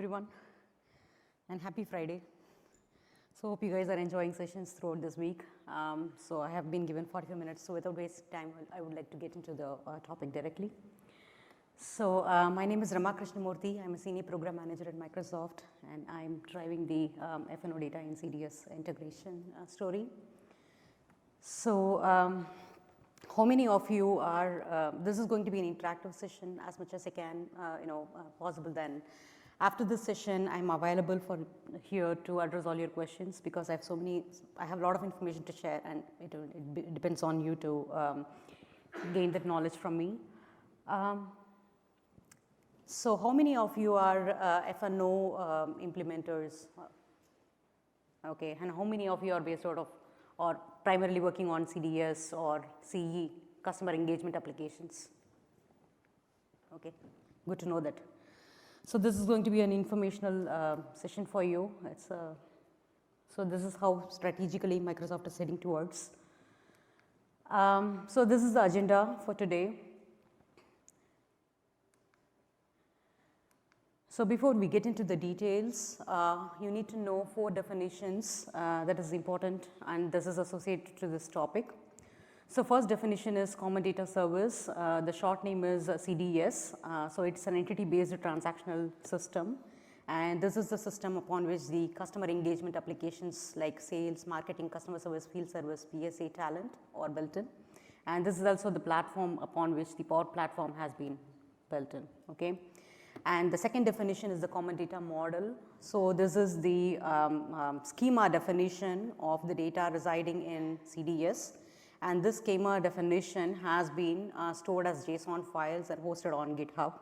everyone, and happy Friday. So hope you guys are enjoying sessions throughout this week. So I have been given 45 minutes, so without wasting time, I would like to get into the topic directly. So my name is Rama Krishnamurthy. I'm a senior program manager at Microsoft, and I'm driving the F&O data in CDS integration story. So how many of you are, this is going to be an interactive session as much as I can, possible then. After this session, I'm available for here to address all your questions because I have a lot of information to share, and it depends on you to gain that knowledge from me. So how many of you are F&O implementers? Okay, and how many of you are based out of or primarily working on CDS or CE, customer engagement applications? Okay, good to know that. So this is going to be an informational session for you. So this is how strategically Microsoft is heading towards. So this is the agenda for today. So before we get into the details, you need to know 4 definitions that is important, and this is associated to this topic. So first definition is Common Data Service. The short name is CDS. So it's an entity-based transactional system, and this is the system upon which the customer engagement applications like sales, marketing, customer service, field service, PSA, talent are built in. And this is also the platform upon which the Power Platform has been built in. Okay. And the second definition is the Common Data Model. So this is the schema definition of the data residing in CDS. And this schema definition has been stored as JSON files and hosted on GitHub.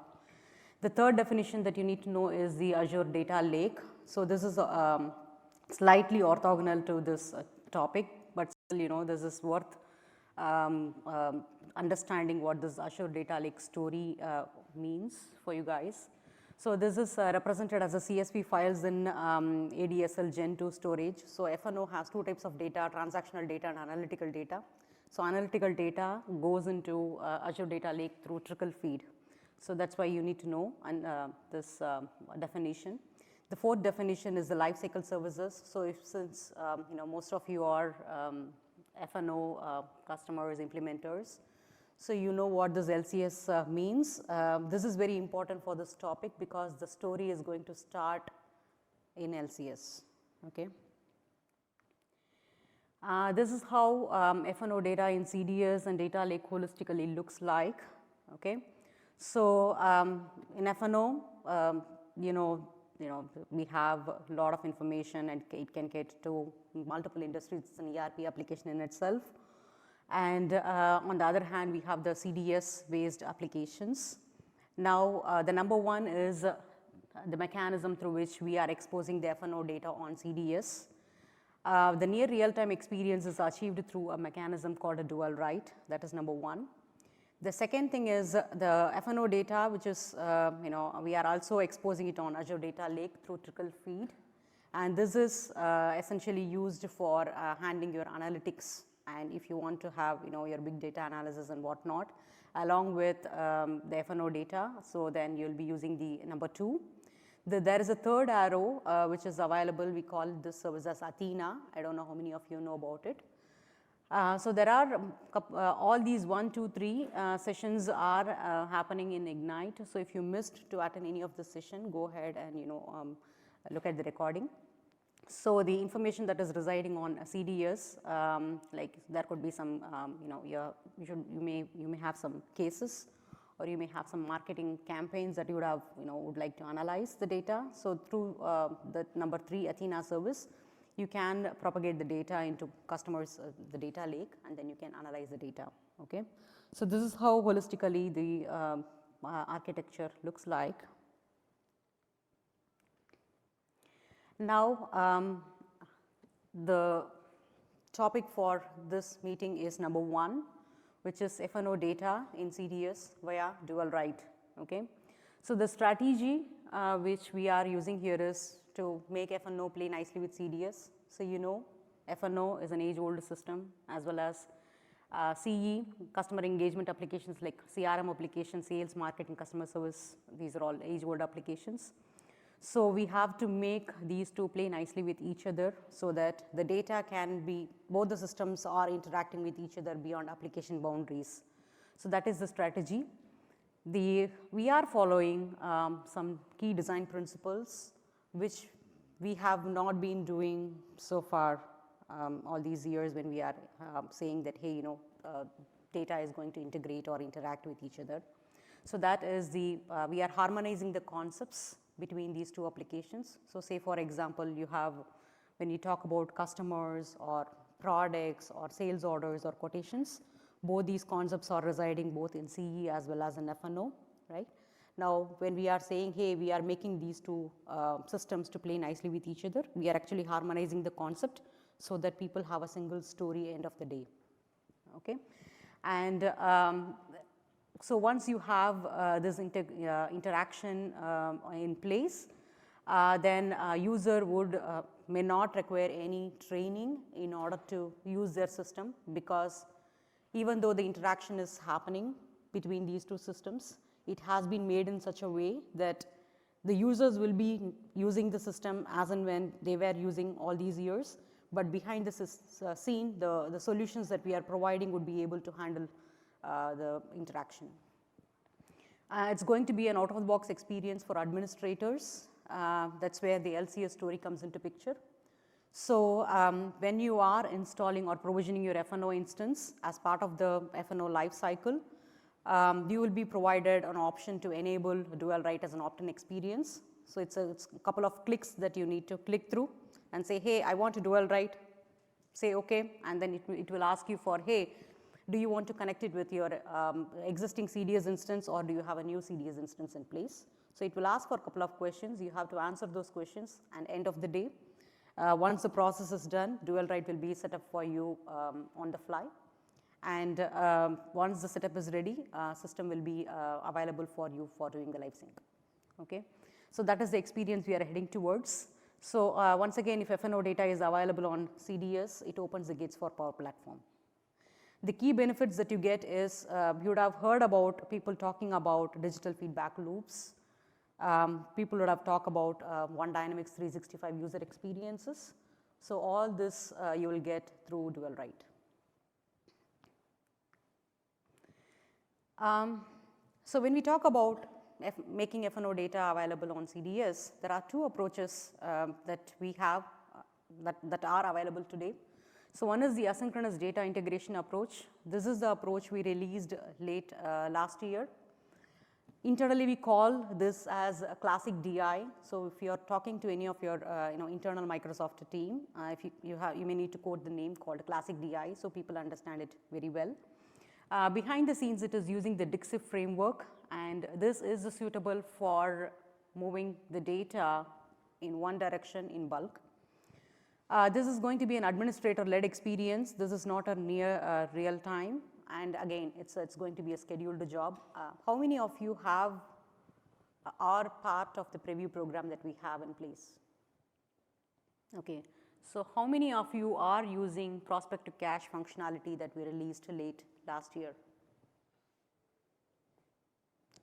The third definition that you need to know is the Azure Data Lake. So this is slightly orthogonal to this topic, but still, this is worth understanding what this Azure Data Lake story means for you guys. So this is represented as a CSV files in ADSL Gen 2 storage. So F&O has 2 types of data, transactional data and analytical data. So analytical data goes into Azure Data Lake through trickle feed. So that's why you need to know this definition. The fourth definition is the lifecycle services. So since most of you are F&O customers, implementers, so you know what this LCS means. This is very important for this topic because the story is going to start in LCS. Okay. This is how F&O data in CDS and data lake holistically looks like. Okay. So in F&O, we have a lot of information, and it can cater to multiple industries. It's an ERP application in itself. And on the other hand, we have the CDS based applications. Now the number one is the mechanism through which we are exposing the F&O data on CDS. The near real-time experience is achieved through a mechanism called a dual write. That is number one. The second thing is the F&O data, which is, we are also exposing it on Azure Data Lake through trickle feed. And this is essentially used for handling your analytics. And if you want to have, your big data analysis and whatnot, along with the F&O data, so then you'll be using the number 2. There is a third arrow which is available. We call this service as Athena. I don't know how many of you know about it. So there are all these 1, 2, 3 sessions are happening in Ignite. So if you missed to attend any of the session, go ahead and look at the recording. So the information that is residing on CDS, like there could be some, you may have some cases, or you may have some marketing campaigns that you would have, would like to analyze the data. So through the number 3 Athena service, you can propagate the data into customers, the data lake, and then you can analyze the data. Okay. So this is how holistically the architecture looks like. Now, the topic for this meeting is number 1, which is F&O data in CDS via dual write. Okay. So the strategy which we are using here is to make F&O play nicely with CDS. So F&O is an age-old system, as well as CE, customer engagement applications like CRM applications, sales, marketing, customer service. These are all age-old applications. So we have to make these two play nicely with each other so that the data can be, both the systems are interacting with each other beyond application boundaries. So that is the strategy. We are following some key design principles which we have not been doing so far all these years when we are saying that, hey, data is going to integrate or interact with each other. So that is we are harmonizing the concepts between these two applications. So say for example, you have, when you talk about customers or products or sales orders or quotations, both these concepts are residing both in CE as well as in F&O, right? Now, when we are saying, hey, we are making these two systems to play nicely with each other, we are actually harmonizing the concept so that people have a single story end of the day, okay? And so once you have this interaction in place, then user would may not require any training in order to use their system, because even though the interaction is happening between these two systems, it has been made in such a way that the users will be using the system as and when they were using all these years, but behind the scene, the solutions that we are providing would be able to handle the interaction. It's going to be an out-of-the-box experience for administrators. That's where the LCS story comes into picture. So when you are installing or provisioning your F&O instance as part of the F&O life cycle, you will be provided an option to enable dual write as an opt-in experience. So it's a couple of clicks that you need to click through and say, hey, I want to dual write, say okay, and then it will ask you for, hey, do you want to connect it with your existing CDS instance, or do you have a new CDS instance in place? So it will ask for a couple of questions. You have to answer those questions, and end of the day, once the process is done, dual write will be set up for you on the fly. And once the setup is ready, system will be available for you for doing the live sync. Okay, so that is the experience we are heading towards. So once again, if F&O data is available on CDS, it opens the gates for Power Platform. The key benefits that you get is you would have heard about people talking about digital feedback loops. People would have talked about One Dynamics 365 user experiences. So all this you will get through dual write. So when we talk about making F&O data available on CDS, there are two approaches that we have that are available today. So one is the asynchronous data integration approach. This is the approach we released late last year. Internally, we call this as a classic DI. So if you are talking to any of your internal Microsoft team, if you may need to quote the name called classic DI, so people understand it very well. Behind the scenes, it is using the DIXIF framework, and this is suitable for moving the data in one direction in bulk. This is going to be an administrator-led experience. This is not a near real time, and again, it's going to be a scheduled job. How many of you are part of the preview program that we have in place? Okay, so how many of you are using prospect to cache functionality that we released late last year?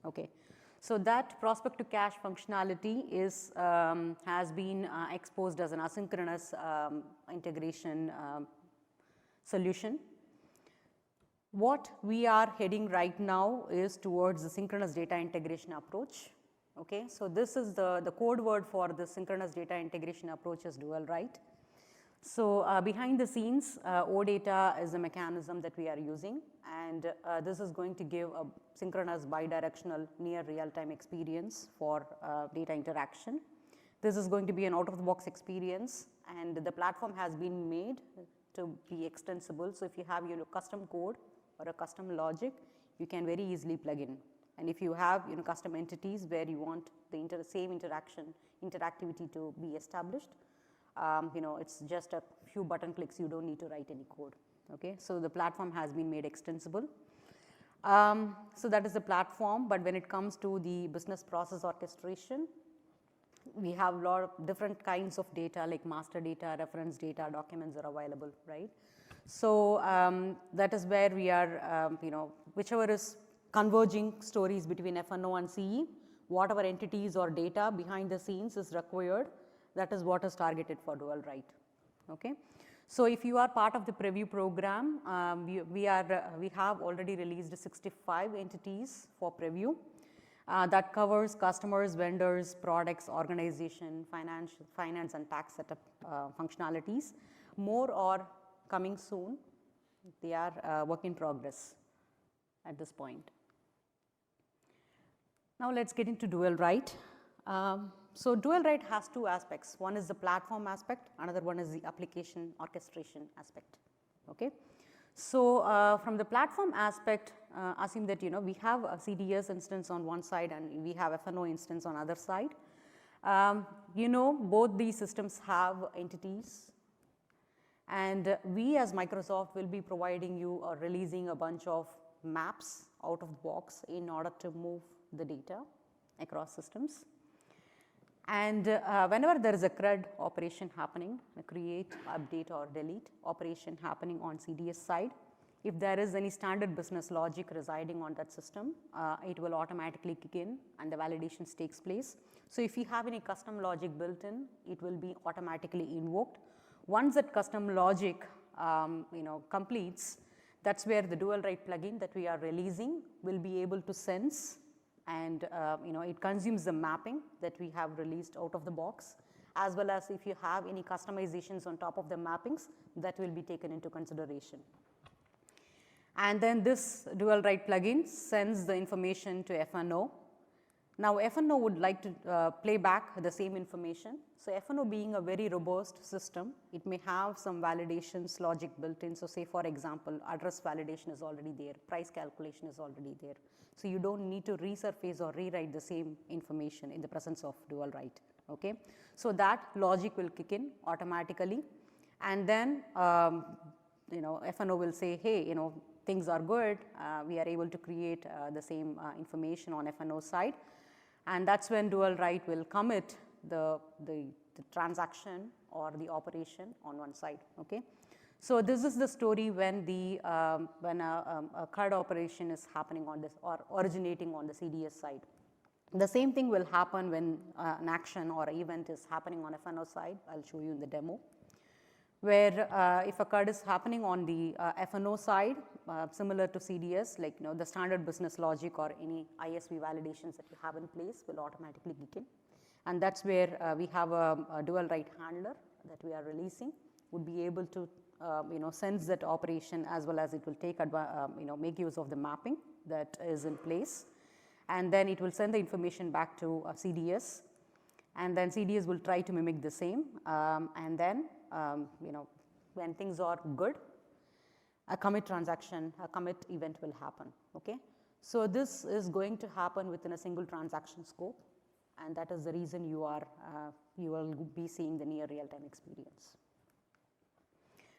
Okay. So that prospect to cache functionality is has been exposed as an asynchronous integration solution. What we are heading right now is towards the synchronous data integration approach. Okay, so this is the code word for the synchronous data integration approach is dual write. So behind the scenes, OData is a mechanism that we are using, and this is going to give a synchronous bi-directional near real-time experience for data interaction. This is going to be an out-of-the-box experience, and the platform has been made to be extensible. So if you have your custom code or a custom logic, you can very easily plug in. And if you have custom entities where you want the same interactivity to be established, it's just a few button clicks. You don't need to write any code. Okay, so the platform has been made extensible. So that is the platform. But when it comes to the business process orchestration, we have a lot of different kinds of data, like master data, reference data, documents are available, right? So that is where we are, whichever is converging stories between F&O and CE, whatever entities or data behind the scenes is required, that is what is targeted for dual write. Okay. So, if you are part of the preview program, we have already released 65 entities for preview. That covers customers, vendors, products, organization, finance and tax setup functionalities. More are coming soon. They are work in progress at this point. Now, let us get into dual write. So, dual write has two aspects. One is the platform aspect, another one is the application orchestration aspect. Okay. So, from the platform aspect, assume that we have a CDS instance on one side and we have FNO instance on other side. Both these systems have entities, and we as Microsoft will be providing you or releasing a bunch of maps out of the box in order to move the data across systems. And whenever there is a CRUD operation happening, a create, update or delete operation happening on CDS side, if there is any standard business logic residing on that system, it will automatically kick in and the validations takes place. So, if you have any custom logic built in, it will be automatically invoked. Once that custom logic completes, that is where the dual write plugin that we are releasing will be able to sense, and it consumes the mapping that we have released out of the box, as well as if you have any customizations on top of the mappings, that will be taken into consideration. And then this dual write plugin sends the information to FNO. Now, FNO would like to play back the same information. So, FNO being a very robust system, it may have some validations logic built in. So, say for example, address validation is already there, price calculation is already there. So, you do not need to resurface or rewrite the same information in the presence of dual write. Okay. So, that logic will kick in automatically, and then FNO will say, hey, things are good, we are able to create the same information on FNO side, and that is when dual write will commit the transaction or the operation on one side. Okay. So, this is the story when a CRUD operation is happening on this or originating on the CDS side. The same thing will happen when an action or event is happening on FNO side. I will show you in the demo, where if a CRUD is happening on the FNO side, similar to CDS, like the standard business logic or any ISV validations that you have in place will automatically kick in, and that is where we have a dual write handler that we are releasing, would be able to sense that operation, as well as it will take make use of the mapping that is in place, and then it will send the information back to CDS, and then CDS will try to mimic the same, and then when things are good, a commit transaction, a commit event will happen. Okay. So, this is going to happen within a single transaction scope, and that is the reason you will be seeing the near real time experience.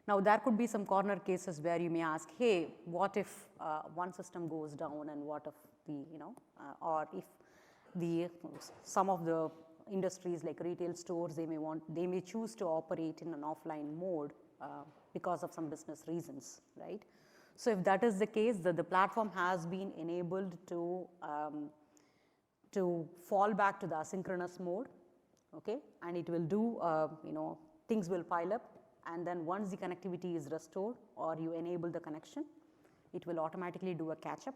Now, there could be some corner cases where you may ask, hey, what if one system goes down, and what if or if some of the industries like retail stores, they may choose to operate in an offline mode because of some business reasons, right. So, if that is the case, the platform has been enabled to fall back to the asynchronous mode, okay, and it will do things will pile up, and then once the connectivity is restored or you enable the connection, it will automatically do a catch up,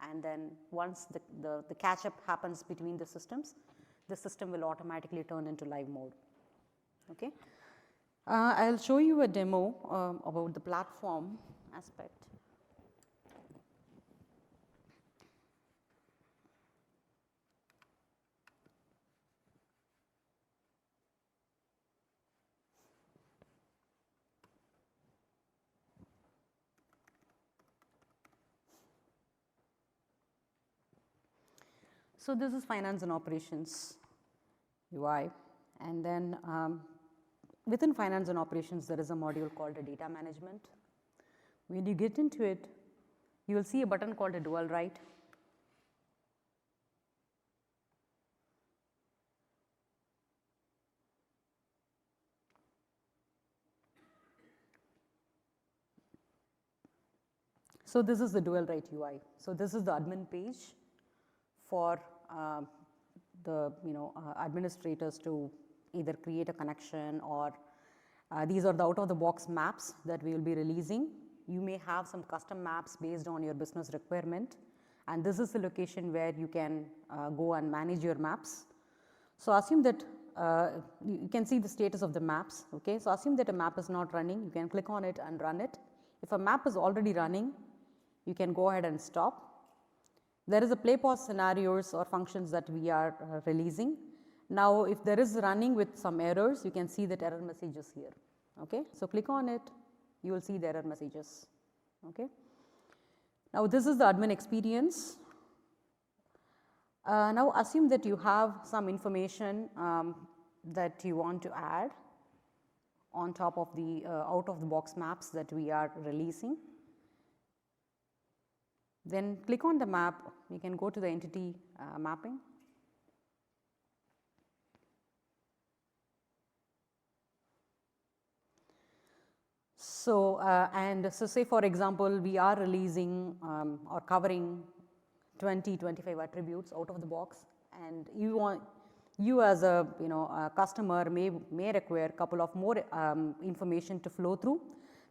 and then once the catch up happens between the systems, the system will automatically turn into live mode. Okay. I will show you a demo about the platform aspect. So, this is finance and operations UI, and then within finance and operations there is a module called a data management. When you get into it, you will see a button called a dual write. So, this is the dual write UI. So, this is the admin page for the administrators to either create a connection, or these are the out of the box maps that we will be releasing. You may have some custom maps based on your business requirement, and this is the location where you can go and manage your maps. So assume that you can see the status of the maps. Okay, so assume that a map is not running, you can click on it and run it. If a map is already running, you can go ahead and stop. There is a play pause scenarios or functions that we are releasing. Now, if there is running with some errors, you can see that error messages here. Okay, so click on it, you will see the error messages. Okay. Now, this is the admin experience. Now, assume that you have some information that you want to add on top of the out of the box maps that we are releasing. Then click on the map, you can go to the entity mapping. So, so say for example, we are releasing or covering 20-25 attributes out of the box, and you as a a customer may require a couple of more information to flow through.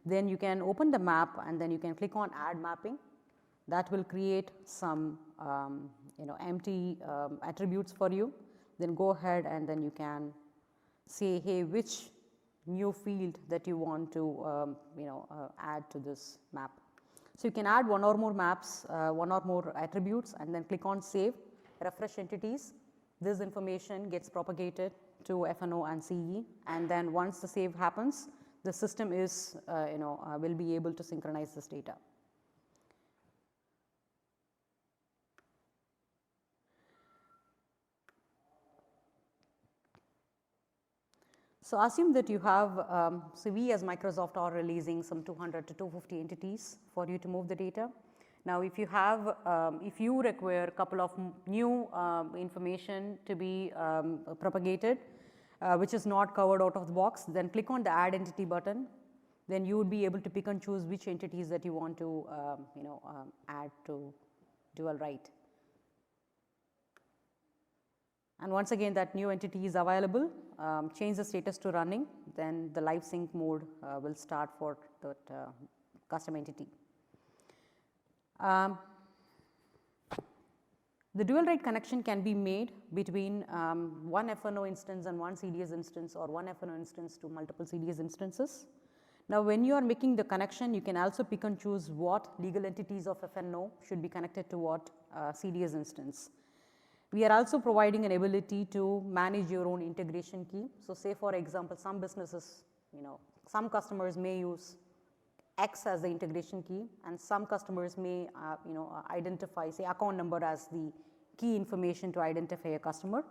Then you can open the map and then you can click on add mapping. That will create some empty attributes for you. Then go ahead and then you can say, hey, which new field that you want to add to this map. So you can add one or more maps, one or more attributes, and then click on save, refresh entities. This information gets propagated to F&O and CE, and then once the save happens, the system is will be able to synchronize this data. So assume that you have, so we as Microsoft are releasing some 200 to 250 entities for you to move the data. Now, if you have, if you require a couple of new information to be propagated, which is not covered out of the box, then click on the add entity button. Then you would be able to pick and choose which entities that you want to, add to dual write. And once again, that new entity is available, change the status to running, then the live sync mode will start for that custom entity. The dual write connection can be made between one F&O instance and one CDS instance, or one F&O instance to multiple CDS instances. Now, when you are making the connection, you can also pick and choose what legal entities of F&O should be connected to what CDS instance. We are also providing an ability to manage your own integration key. So, say for example, some businesses, some customers may use X as the integration key, and some customers may identify, say, account number as the key information to identify a customer.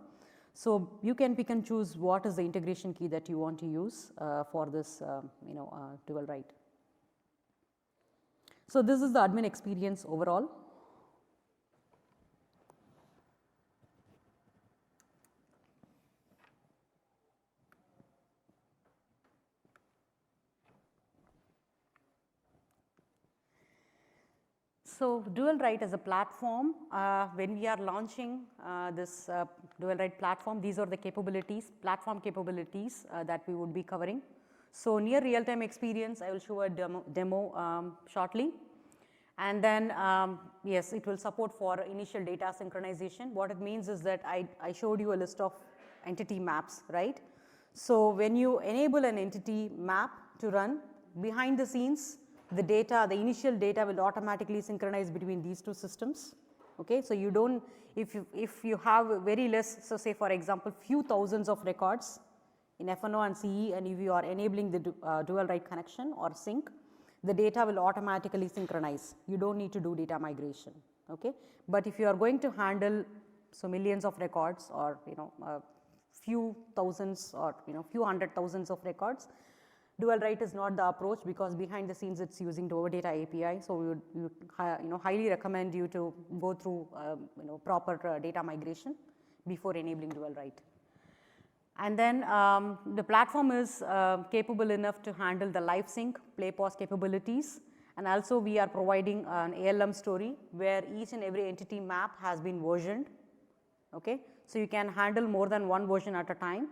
So, you can pick and choose what is the integration key that you want to use for this dual write. So, this is the admin experience overall. So, dual write as a platform, when we are launching this dual write platform, these are the capabilities, platform capabilities that we would be covering. So, near real time experience, I will show a demo shortly, and then yes, it will support for initial data synchronization. What it means is that I showed you a list of entity maps, right. So, when you enable an entity map to run, behind the scenes, the data, the initial data will automatically synchronize between these two systems. Okay, so you don't, if you have very less, so say for example, few thousands of records in F&O and CE, and if you are enabling the dual write connection or sync, the data will automatically synchronize. You don't need to do data migration. Okay, but if you are going to handle so millions of records, or few thousands, or few hundred thousands of records, dual write is not the approach, because behind the scenes it's using the OverData API. So, we would highly recommend you to go through proper data migration before enabling dual write. And then the platform is capable enough to handle the live sync, play pause capabilities, and also we are providing an ALM story where each and every entity map has been versioned. Okay. so you can handle more than one version at a time.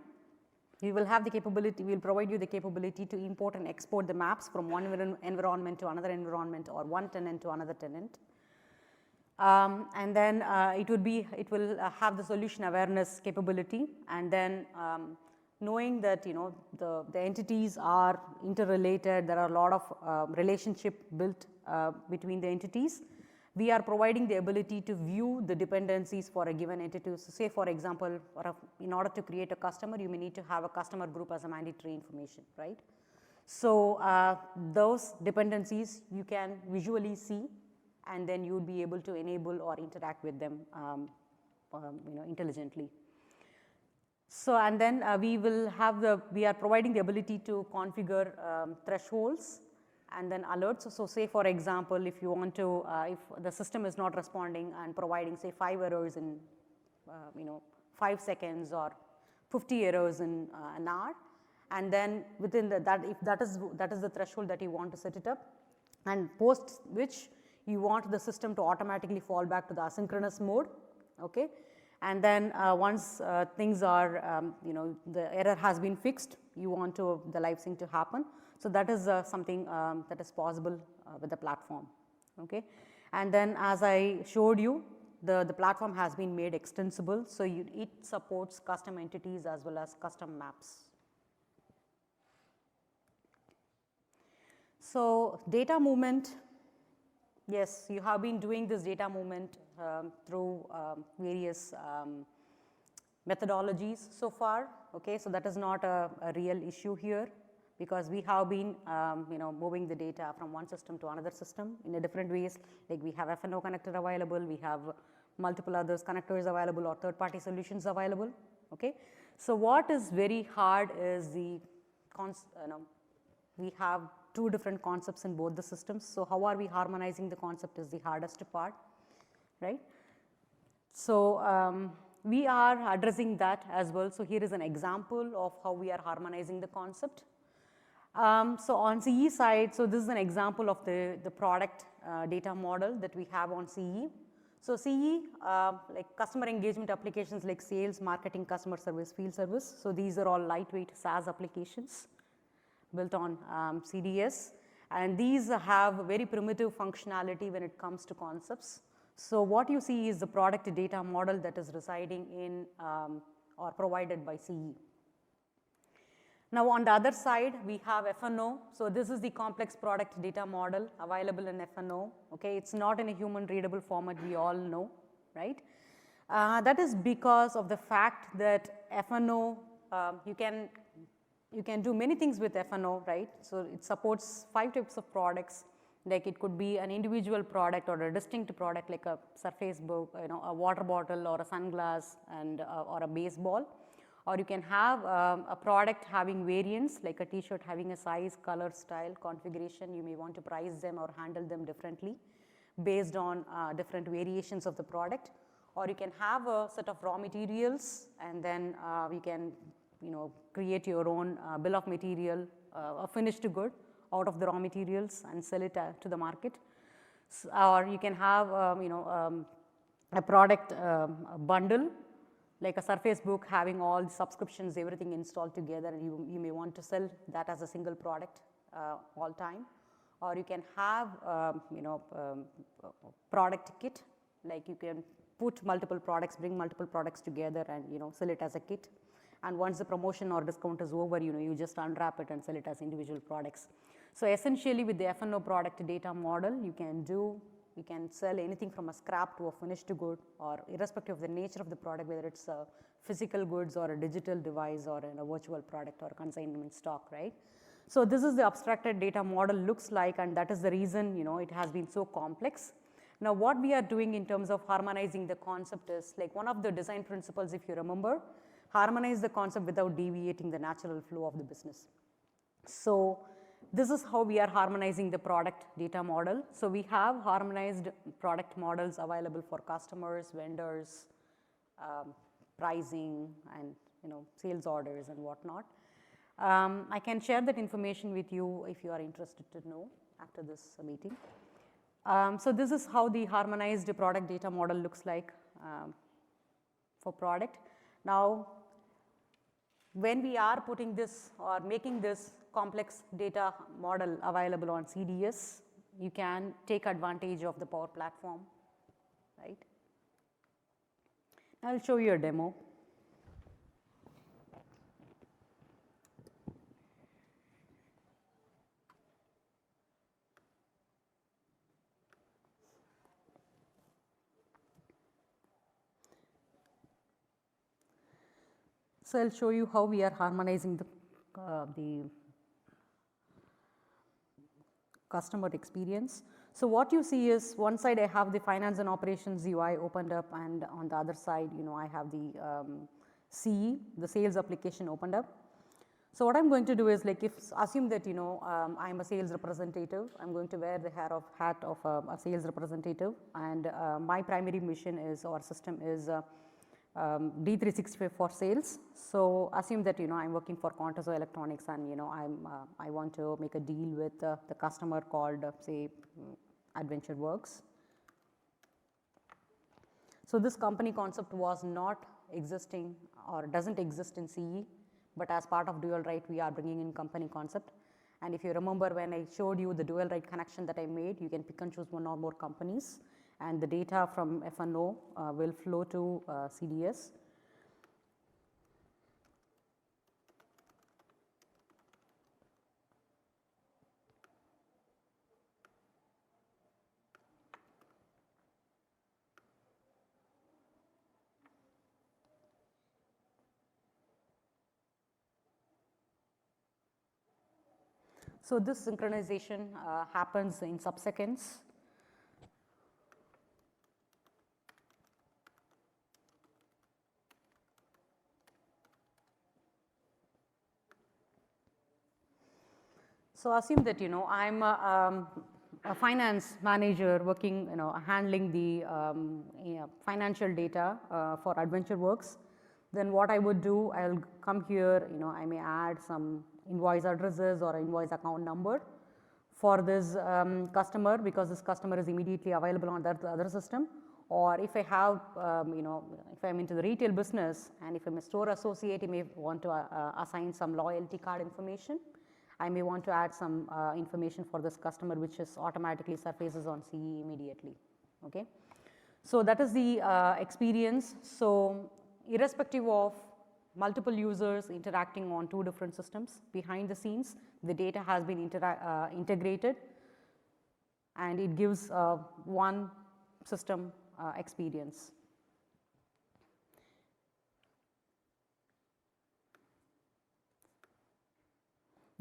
We will have the capability, we will provide you the capability to import and export the maps from one environment to another environment or one tenant to another tenant. And then it will have the solution awareness capability, and then knowing that the entities are interrelated, there are a lot of relationship built between the entities. We are providing the ability to view the dependencies for a given entity. So say for example, in order to create a customer, you may need to have a customer group as a mandatory information, right? So those dependencies you can visually see, and then you would be able to enable or interact with them intelligently. So and then we are providing the ability to configure thresholds and then alerts. So say for example, if you want to, if the system is not responding and providing say 5 errors in 5 seconds or 50 errors in an hour, and then within if that is the threshold that you want to set it up, and post which you want the system to automatically fall back to the asynchronous mode, okay? And then once things are, the error has been fixed, you want the live sync to happen. So that is something that is possible with the platform, okay? And then as I showed you, the platform has been made extensible, so it supports custom entities as well as custom maps. So data movement, yes, you have been doing this data movement through various methodologies so far, okay? So that is not a real issue here, because we have been moving the data from one system to another system in a different ways. Like we have FNO connector available, we have multiple others connectors available or third-party solutions available, okay? So what is very hard is we have two different concepts in both the systems. So how are we harmonizing the concept is the hardest part, right? So we are addressing that as well. So here is an example of how we are harmonizing the concept. So on CE side, so this is an example of the product data model that we have on CE. So CE, like customer engagement applications like sales, marketing, customer service, field service. So these are all lightweight SaaS applications built on CDS, and these have very primitive functionality when it comes to concepts. So what you see is the product data model that is residing in or provided by CE. Now on the other side, we have FNO. So this is the complex product data model available in FNO, okay? It's not in a human readable format, we all know, right? That is because of the fact that FNO, you can do many things with FNO, right? So it supports 5 types of products, like it could be an individual product or a distinct product like a Surface Book, a water bottle or a sunglass and or a baseball. Or you can have a product having variants like a t-shirt having a size, color, style, configuration. You may want to price them or handle them differently based on different variations of the product. Or you can have a set of raw materials, and then you can create your own bill of material, a finished good out of the raw materials and sell it to the market. Or you can have a product bundle like a Surface Book having all the subscriptions, everything installed together, and you may want to sell that as a single product all time. Or you can have product kit, like you can put multiple products, bring multiple products together and sell it as a kit. And once the promotion or discount is over, you just unwrap it and sell it as individual products. So essentially with the FNO product data model, you can sell anything from a scrap to a finished good, or irrespective of the nature of the product, whether it's a physical goods or a digital device or a virtual product or consignment stock, right? So this is the abstracted data model looks like, and that is the reason it has been so complex. Now what we are doing in terms of harmonizing the concept is, like one of the design principles, if you remember, harmonize the concept without deviating the natural flow of the business. So this is how we are harmonizing the product data model. So we have harmonized product models available for customers, vendors, pricing, and sales orders and whatnot. I can share that information with you if you are interested to know after this meeting. So this is how the harmonized product data model looks like for product. Now, when we are putting this or making this complex data model available on CDS, you can take advantage of the Power Platform, right? I will show you a demo. So, I will show you how we are harmonizing the customer experience. So, what you see is one side I have the finance and operations UI opened up, and on the other side, I have the CE, the sales application opened up. So, what I am going to do is, like, if assume that I am a sales representative, I am going to wear the hat of a sales representative, and my primary mission is, or system is D365 for sales. So, assume that I am working for Contoso Electronics, and I want to make a deal with the customer called say Adventure Works. So, this company concept was not existing or does not exist in CE, but as part of dual right we are bringing in company concept. And if you remember, when I showed you the dual right connection that I made, you can pick and choose one or more companies, and the data from F&O will flow to CDS. So, this synchronization happens in sub-seconds. So, assume that I am a finance manager working, handling the financial data for Adventure Works. Then what I would do, I will come here, I may add some invoice addresses or invoice account number for this customer, because this customer is immediately available on that other system. Or if I have, if I am into the retail business, and if I am a store associate, I may want to assign some loyalty card information. I may want to add some information for this customer, which is automatically surfaces on CE immediately. Okay. So, that is the experience. So, irrespective of multiple users interacting on two different systems, behind the scenes the data has been integrated, and it gives one system experience.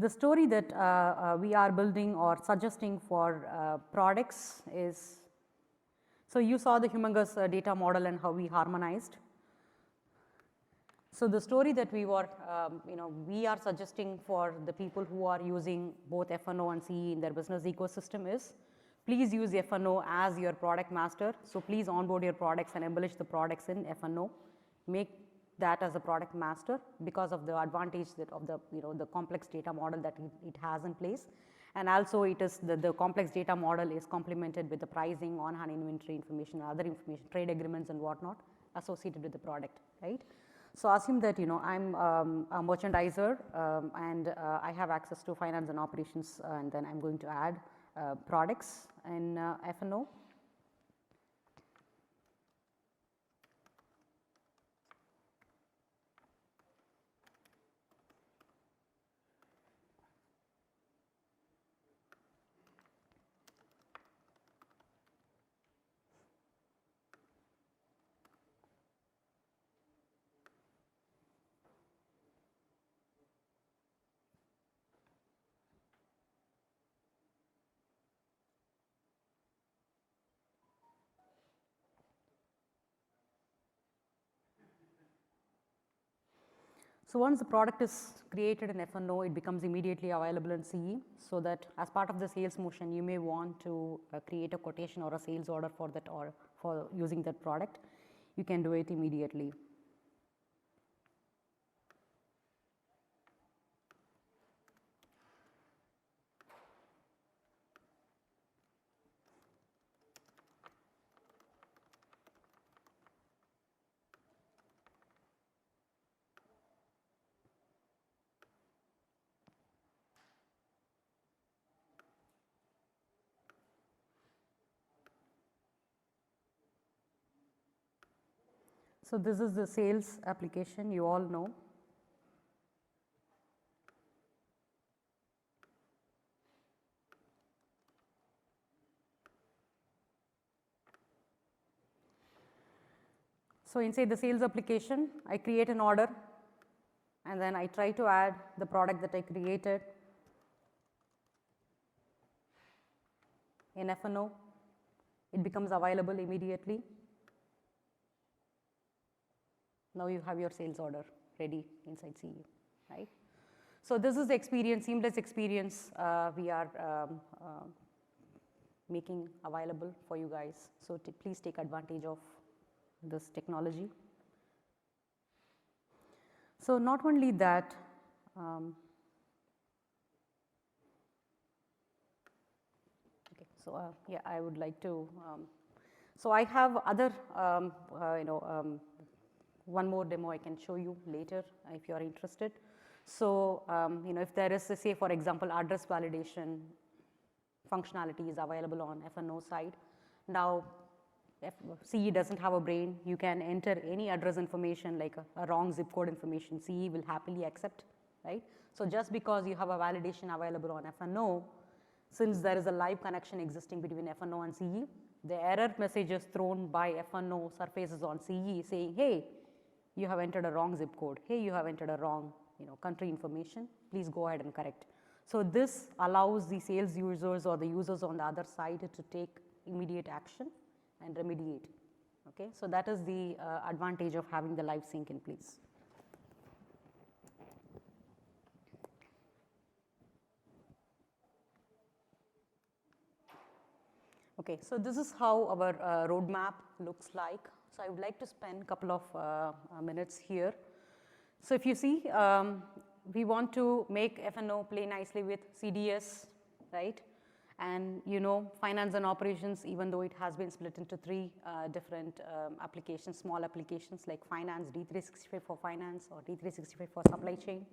The story that we are building or suggesting for products is, so you saw the humongous data model and how we harmonized. So, the story that we were, we are suggesting for the people who are using both F&O and CE in their business ecosystem is, please use F&O as your product master. So, please onboard your products and embellish the products in F&O. Make that as a product master, because of the advantage that of the the complex data model that it has in place, and also it is the complex data model is complemented with the pricing, on-hand inventory information, other information, trade agreements and whatnot associated with the product, right. So, assume that I am a merchandiser and I have access to finance and operations, and then I am going to add products in F&O. So, once the product is created in F&O, it becomes immediately available in CE. So, that as part of the sales motion, you may want to create a quotation or a sales order for that, or for using that product, you can do it immediately. So this is the sales application, you all know. So inside the sales application, I create an order and then I try to add the product that I created in F&O. It becomes available immediately. Now you have your sales order ready inside CE, right? So this is the experience, seamless experience we are making available for you guys. So please take advantage of this technology. So not only that, okay, so yeah, I would like to, so I have other, one more demo I can show you later if you are interested. So, if there is, say for example, address validation functionality is available on F&O side. Now, if CE doesn't have a brain, you can enter any address information like a wrong zip code information, CE will happily accept, right? So just because you have a validation available on F&O, since there is a live connection existing between F&O and CE, the error messages thrown by F&O surfaces on CE saying, hey, you have entered a wrong zip code, hey, you have entered a wrong country information, please go ahead and correct. So this allows the sales users or the users on the other side to take immediate action and remediate. Okay, so that is the advantage of having the live sync in place. Okay, so this is how our roadmap looks like. So I would like to spend a couple of minutes here. So if you see, we want to make F&O play nicely with CDS, right? And finance and operations, even though it has been split into 3 different applications, small applications like finance, D365 for finance or D365 for supply chain,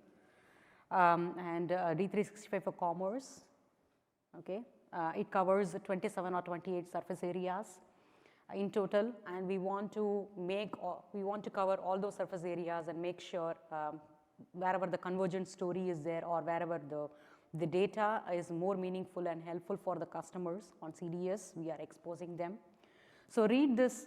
and D365 for commerce, okay? It covers 27 or 28 surface areas in total, and we want to cover all those surface areas and make sure wherever the convergence story is there or wherever the data is more meaningful and helpful for the customers on CDS, we are exposing them. So read this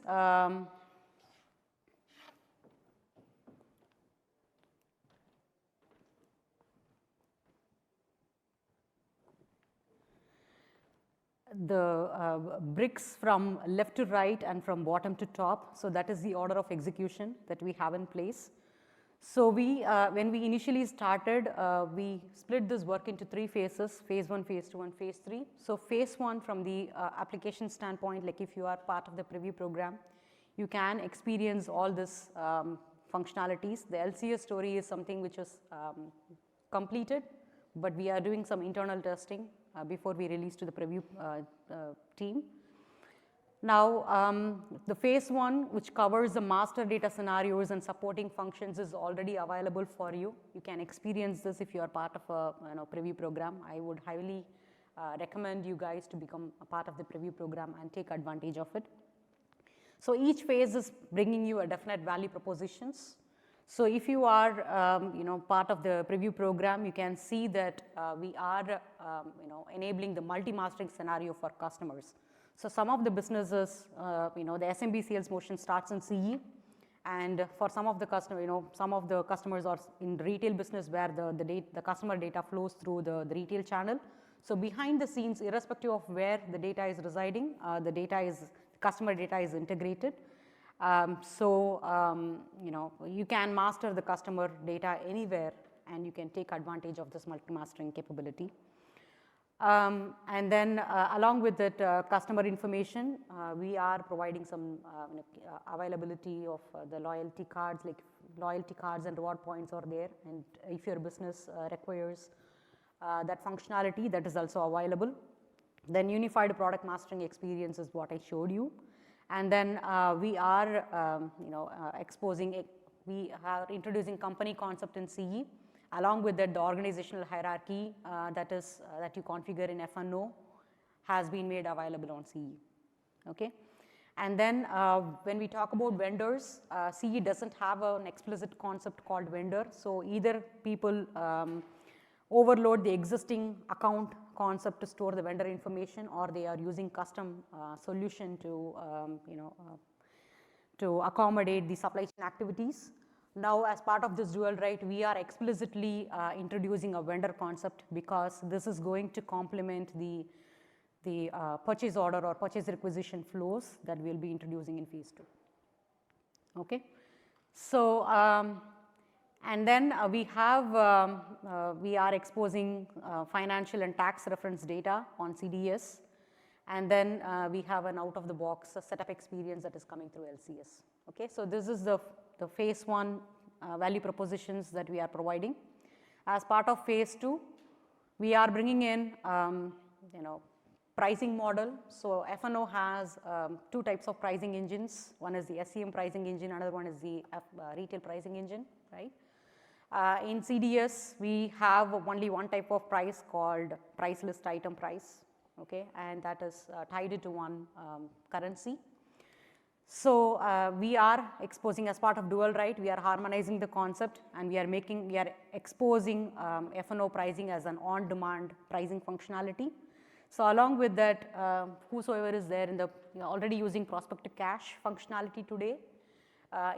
the bricks from left to right and from bottom to top. So that is the order of execution that we have in place. So we, when we initially started, we split this work into 3 phases, phase 1, phase 2 and phase 3. So phase 1 from the application standpoint, like if you are part of the preview program, you can experience all this functionalities. The LCS story is something which is completed, but we are doing some internal testing before we release to the preview team. Now, the phase 1, which covers the master data scenarios and supporting functions, is already available for you. You can experience this if you are part of a preview program. I would highly recommend you guys to become a part of the preview program and take advantage of it. So each phase is bringing you a definite value propositions. So if you are part of the preview program, you can see that we are enabling the multi-mastering scenario for customers. So some of the businesses, the SMB sales motion starts in CE, and for some of the some of the customers are in retail business where the customer data flows through the retail channel. So behind the scenes, irrespective of where the data is residing, customer data is integrated. You can master the customer data anywhere, and you can take advantage of this multi-mastering capability. And then along with that customer information, we are providing some availability of the loyalty cards, like loyalty cards and reward points are there. And if your business requires that functionality, that is also available. Then unified product mastering experience is what I showed you. And then we are we are introducing company concept in CE. Along with that, the organizational hierarchy that you configure in F&O has been made available on CE. Okay, And then when we talk about vendors, CE doesn't have an explicit concept called vendor. So either people overload the existing account concept to store the vendor information, or they are using custom solution to to accommodate the supply chain activities. Now, as part of this dual right, we are explicitly introducing a vendor concept, because this is going to complement the purchase order or purchase requisition flows that we will be introducing in phase 2. Okay. So, and then we are exposing financial and tax reference data on CDS, and then we have an out of the box setup experience that is coming through LCS. Okay. So, this is the phase 1 value propositions that we are providing. As part of phase 2, we are bringing in pricing model. So, F&O has 2 types of pricing engines. One is the SCM pricing engine, another one is the retail pricing engine, right. In CDS, we have only one type of price called price list item price, okay, and that is tied to one currency. So, we are exposing, as part of dual right, we are harmonizing the concept, and we are exposing F&O pricing as an on-demand pricing functionality. So, along with that, whosoever is there in the already using prospect to cash functionality today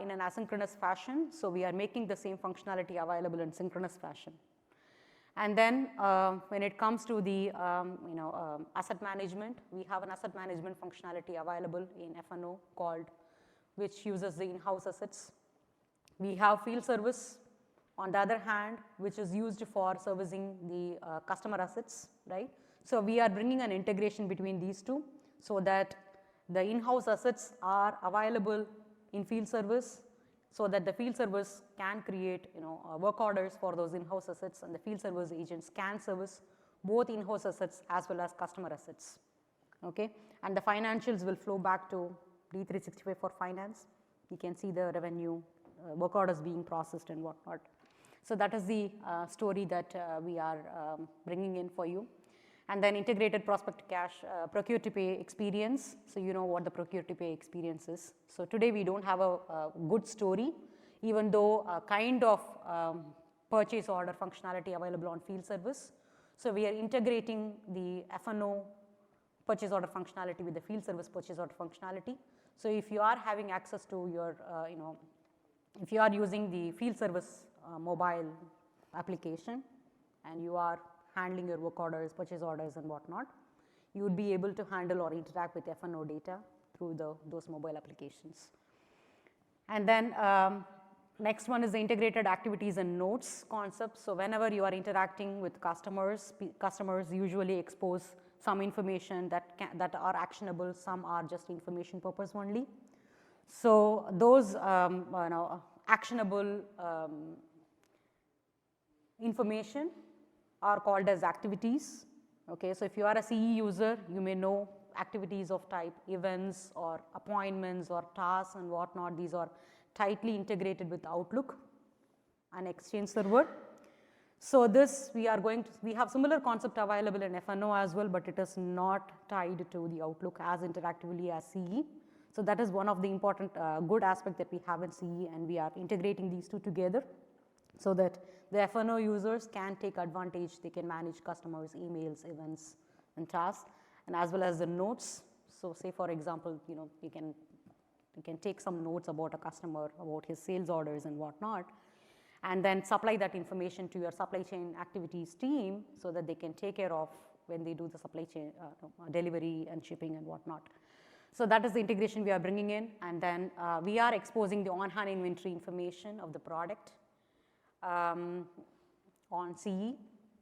in an asynchronous fashion. So, we are making the same functionality available in synchronous fashion. And then when it comes to the asset management, we have an asset management functionality available in F&O called, which uses the in-house assets. We have field service on the other hand, which is used for servicing the customer assets, right. So, we are bringing an integration between these two, so that the in-house assets are available in field service, so that the field service can create work orders for those in-house assets, and the field service agents can service both in-house assets as well as customer assets. Okay. And the financials will flow back to D365 for finance. You can see the revenue, work orders being processed and whatnot. So, that is the story that we are bringing in for you. And then integrated prospect to cash, procure to pay experience. So, you know what the procure to pay experience is. So, today we do not have a good story, even though a kind of purchase order functionality available on field service. So, we are integrating the F&O purchase order functionality with the field service purchase order functionality. So, if you are having access to your, if you are using the field service mobile application, and you are handling your work orders, purchase orders and whatnot, you would be able to handle or interact with F&O data through those mobile applications. And then next one is the integrated activities and notes concept. So, whenever you are interacting with customers, customers usually expose some information that are actionable, some are just information purpose only. So, those actionable information are called as activities. Okay. So, if you are a CE user, you may know activities of type events or appointments or tasks and whatnot. These are tightly integrated with Outlook and Exchange Server. So, this we have similar concept available in F&O as well, but it is not tied to the Outlook as interactively as CE. So, that is one of the important good aspect that we have in CE, and we are integrating these two together, so that the F&O users can take advantage. They can manage customers' emails, events and tasks, and as well as the notes. So, say for example, you can take some notes about a customer, about his sales orders and whatnot, and then supply that information to your supply chain activities team, so that they can take care of when they do the supply chain delivery and shipping and whatnot. So, that is the integration we are bringing in, and then we are exposing the on-hand inventory information of the product on CE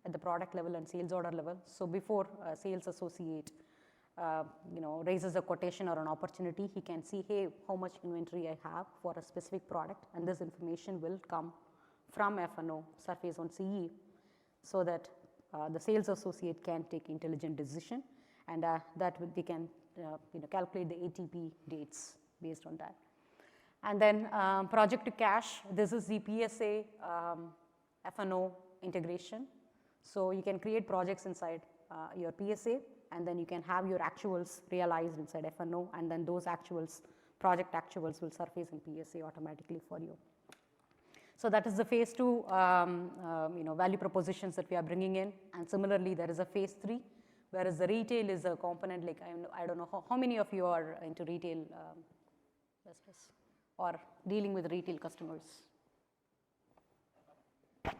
at the product level and sales order level. So, before a sales associate raises a quotation or an opportunity, he can see, hey, how much inventory I have for a specific product, and this information will come from F&O surface on CE, so that the sales associate can take intelligent decision, and that they can calculate the ATP dates based on that. And then project to cash, this is the PSA F&O integration. So, you can create projects inside your PSA, and then you can have your actuals realized inside F&O, and then those actuals, project actuals will surface in PSA automatically for you. So that is the phase 2 value propositions that we are bringing in, and similarly there is a phase 3, whereas the retail is a component. Like I don't know how many of you are into retail business or dealing with retail customers.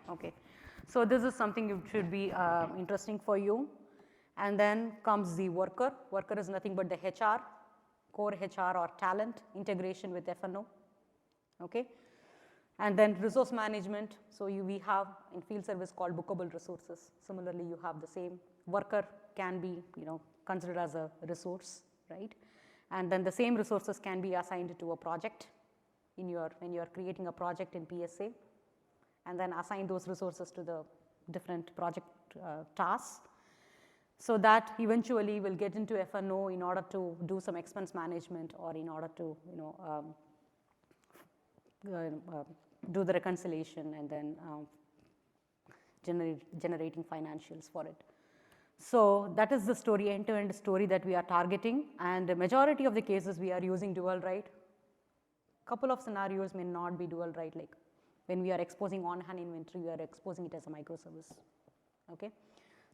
Okay, so this is something it should be interesting for you. And then comes the worker. Worker is nothing but the HR, core HR or talent integration with F&O. Okay, and then resource management. So we have in field service called bookable resources. Similarly, you have the same. Worker can be considered as a resource, right? And then the same resources can be assigned to a project when you are creating a project in PSA, and then assign those resources to the different project tasks. So that eventually will get into F&O in order to do some expense management, or in order to do the reconciliation, and then generating financials for it. So that is the story, end-to-end story that we are targeting, and the majority of the cases we are using dual write. Couple of scenarios may not be dual write, like when we are exposing on-hand inventory, we are exposing it as a microservice. Okay.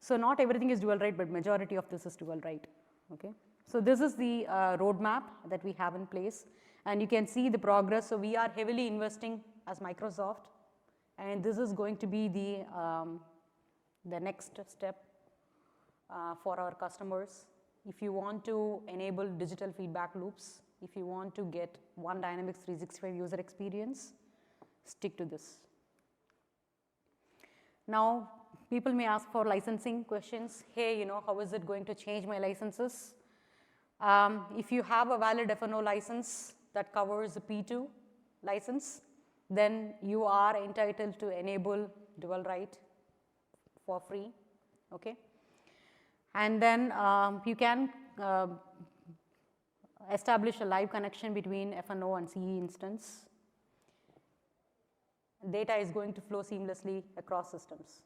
So not everything is dual write, but majority of this is dual write. Okay. So this is the roadmap that we have in place, and you can see the progress. So we are heavily investing as Microsoft, and this is going to be the next step for our customers. If you want to enable digital feedback loops, if you want to get one Dynamics 365 user experience, stick to this. Now, people may ask for licensing questions. Hey, how is it going to change my licenses? If you have a valid F&O license that covers the P2 license, then you are entitled to enable dual write for free. Okay. And then you can establish a live connection between F&O and CE instance. Data is going to flow seamlessly across systems.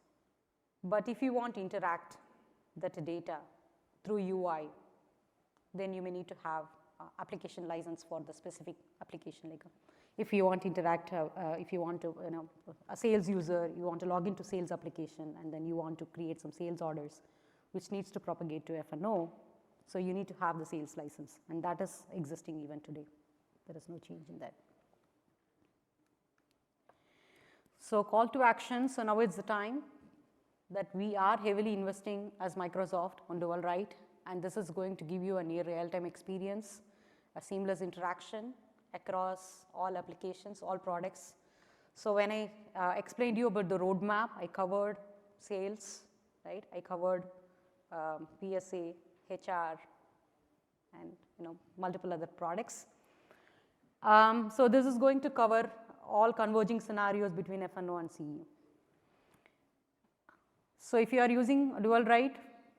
But if you want to interact that data through UI, then you may need to have application license for the specific application. Like if you want to interact, if you want to, a sales user, you want to log into sales application, and then you want to create some sales orders, which needs to propagate to F&O. So you need to have the sales license, and that is existing even today. There is no change in that. So call to action. So now it's the time that we are heavily investing as Microsoft on dual write, and this is going to give you a near real-time experience, a seamless interaction across all applications, all products. So when I explained to you about the roadmap, I covered sales, right? I covered PSA, HR, and multiple other products. So this is going to cover all converging scenarios between F&O and CE. So if you are using dual write,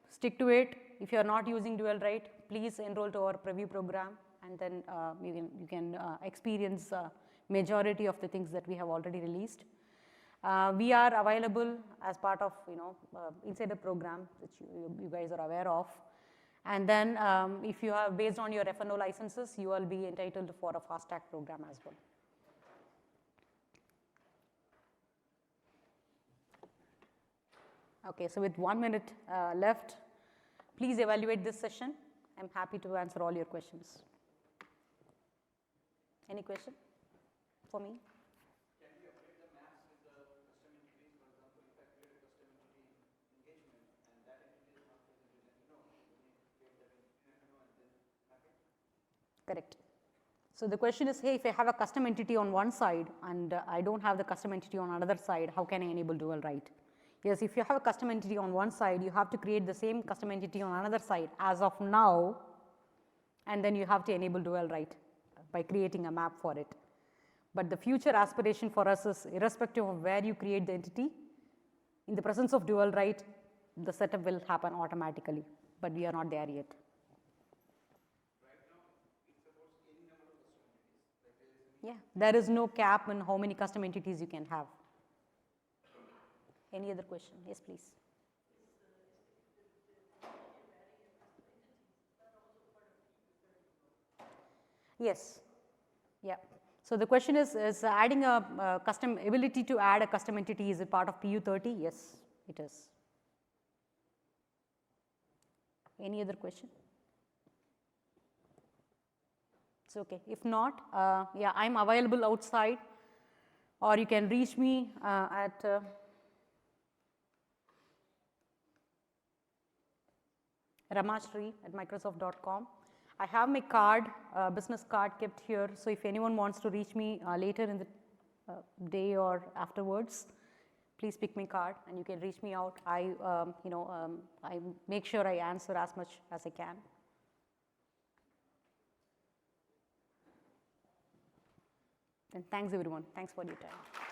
stick to it. If you are not using dual write, please enroll to our preview program, and then you can experience majority of the things that we have already released. We are available as part of insider program, which you guys are aware of. And then if you have, based on your F&O licenses, you will be entitled for a fast track program as well. Okay, so with 1 minute left, please evaluate this session. I'm happy to answer all your questions. Any question for me? Can we update the maps with the custom entities? For example, if I create a custom entity engagement and that entity is not present in F&O, we need to create that in F&O and then map it? Correct. So the question is, hey, if I have a custom entity on one side and I don't have the custom entity on another side, how can I enable dual write? Yes, if you have a custom entity on one side, you have to create the same custom entity on another side as of now, and then you have to enable dual write by creating a map for it. But the future aspiration for us is, irrespective of where you create the entity, in the presence of dual write, the setup will happen automatically, but we are not there yet. Right now, it supports any number of custom entities. Like there is Yeah, there is no cap in how many custom entities you can have. Any other question? Yes, please. Yes. Yeah. So the question is adding a custom ability to add a custom entity, is it part of PU30? Yes, it is. Any other question? It's okay. If not, yeah, I'm available outside, or you can reach me at ramashri@microsoft.com. I have my card, business card kept here. So if anyone wants to reach me later in the day or afterwards, please pick my card and you can reach me out. I make sure I answer as much as I can. And thanks everyone. Thanks for your time.